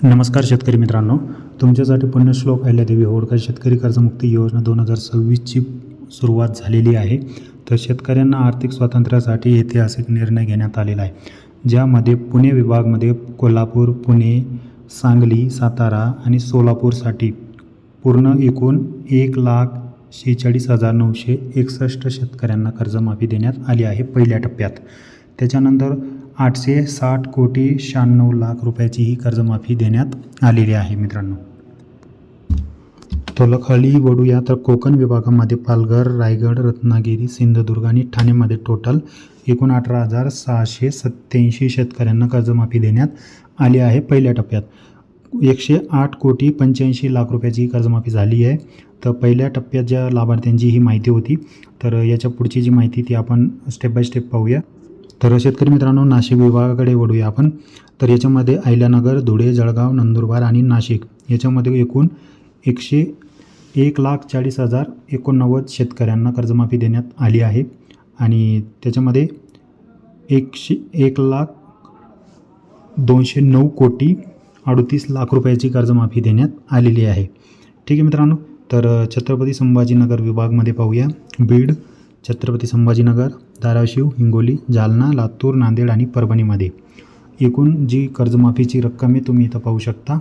नमस्कार शेतकरी मित्रांनो, तुमच्यासाठी पुण्यश्लोक अहिल्यादेवी होळकर शेतकरी कर्जमुक्ती योजना 2026ची सुरुवात झालेली आहे. तर शेतकऱ्यांना आर्थिक स्वातंत्र्यासाठी ऐतिहासिक निर्णय घेण्यात आलेला आहे, ज्यामध्ये पुणे विभागामध्ये कोल्हापूर, पुणे, सांगली, सातारा आणि सोलापूरसाठी पूर्ण एकूण 1,46,961 शेतकऱ्यांना कर्जमाफी देण्यात आली आहे पहिल्या टप्प्यात. त्याच्यानंतर 860 कोटी 96 लाख रुपयाची ही कर्जमाफी देण्यात आलेली आहे मित्रांनो. खाली वळूया तर कोकण विभागामध्ये पालघर, रायगड, रत्नागिरी, सिंधुदुर्ग आणि ठाणेमध्ये टोटल एकूण 18,687 शेतकऱ्यांना कर्जमाफी देण्यात आली आहे पहिल्या टप्प्यात. 108 कोटी 85 लाख रुपयाची कर्जमाफी झाली आहे. तर पहिल्या टप्प्यात ज्या लाभार्थ्यांची ही माहिती होती, तर याच्या पुढची जी माहिती ती आपण स्टेप बाय स्टेप पाहूया. तर शेतकरी मित्रांनो, नाशिक विभागाकडे वळूया आपण. तर याच्यामध्ये अहिल्यानगर, धुळे, जळगाव, नंदुरबार आणि नाशिक याच्यामध्ये एकूण 1,40,089 शेतकऱ्यांना कर्जमाफी देण्यात आली आहे. आणि त्याच्यामध्ये 1,02,09 कोटी 38 लाख रुपयाची कर्जमाफी देण्यात आलेली आहे. ठीक आहे मित्रांनो. तर छत्रपती संभाजीनगर विभागमध्ये पाहूया. बीड, छत्रपती संभाजीनगर, धाराशिव, हिंगोली, जालना, लातूर, नांदेड आणि परभणीमध्ये एकूण जी कर्जमाफीची रक्कम आहे तुम्ही इथं पाहू शकता.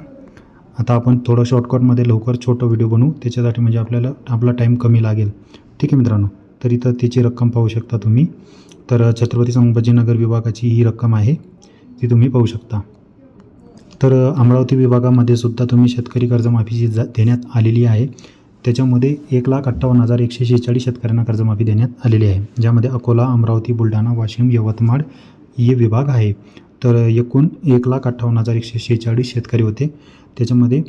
आता आपण थोडं शॉर्टकटमध्ये लवकर छोटं व्हिडिओ बनवू, त्याच्यासाठी म्हणजे आपला टाईम कमी लागेल. ठीक आहे मित्रांनो. तर इथं तिची रक्कम पाहू शकता तुम्ही. तर छत्रपती संभाजीनगर विभागाची ही रक्कम आहे, ती तुम्ही पाहू शकता. तर अमरावती विभागामध्ये सुद्धा तुम्ही शेतकरी कर्जमाफीची देण्यात आलेली आहे. त्याच्यामध्ये 1,58,146 शेतकऱ्यांना कर्जमाफी देण्यात आलेली आहे, ज्यामध्ये अकोला, अमरावती, बुलढाणा, वाशिम, यवतमाळ हे विभाग आहे. तर एकूण 1,58,146 शेतकरी होते. त्याच्यामध्ये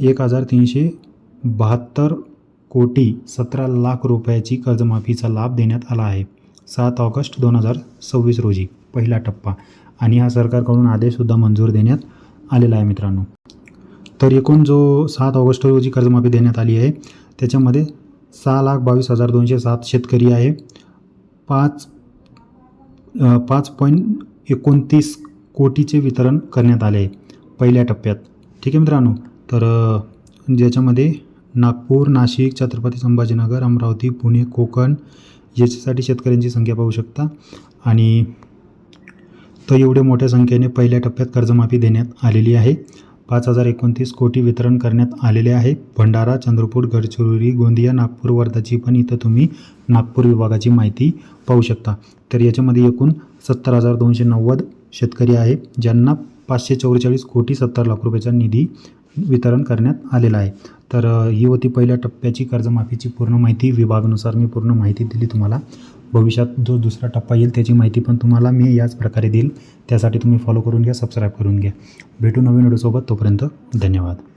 1,372 कोटी 17 लाख रुपयाची कर्जमाफीचा लाभ देण्यात आला आहे 7 ऑगस्ट 2026 रोजी पहिला टप्पा. आणि हा सरकारकडून आदेशसुद्धा मंजूर देण्यात आलेला आहे मित्रांनो. तर एकूण जो 7 ऑगस्ट रोजी कर्जमाफी देण्यात आली आहे, त्याच्यामध्ये 6,22,207 शेतकरी आहे. 5.29 कोटीचे वितरण करण्यात आले आहे पहिल्या टप्प्यात. ठीक आहे मित्रांनो. तर ज्याच्यामध्ये नागपूर, नाशिक, छत्रपती संभाजीनगर, अमरावती, पुणे, कोकण याच्यासाठी शेतकऱ्यांची संख्या पाहू शकता. आणि तर एवढ्या मोठ्या संख्येने पहिल्या टप्प्यात कर्जमाफी देण्यात आलेली आहे. 5,029 कोटी वितरण करण्यात आलेले आहे. भंडारा, चंद्रपूर, गडचिरोली, गोंदिया, नागपूर, वर्धाची पण इथं तुम्ही नागपूर विभागाची माहिती पाहू शकता. तर याच्यामध्ये एकूण 70,290 शेतकरी आहे, ज्यांना 544 कोटी 70 लाख रुपयाचा निधी वितरण करण्यात आलेला आहे. तर ही होती पहिल्या टप्प्याची कर्जमाफीची पूर्ण माहिती. विभागानुसार मी पूर्ण माहिती दिली तुम्हाला. भविष्यात जो दुसरा टप्पा येईल त्याची माहिती पण तुम्हाला मी याच प्रकारे देईल. त्यासाठी तुम्ही फॉलो करून घ्या, सबस्क्राईब करून घ्या. भेटू नवीन व्हिडिओसोबत. तोपर्यंत धन्यवाद.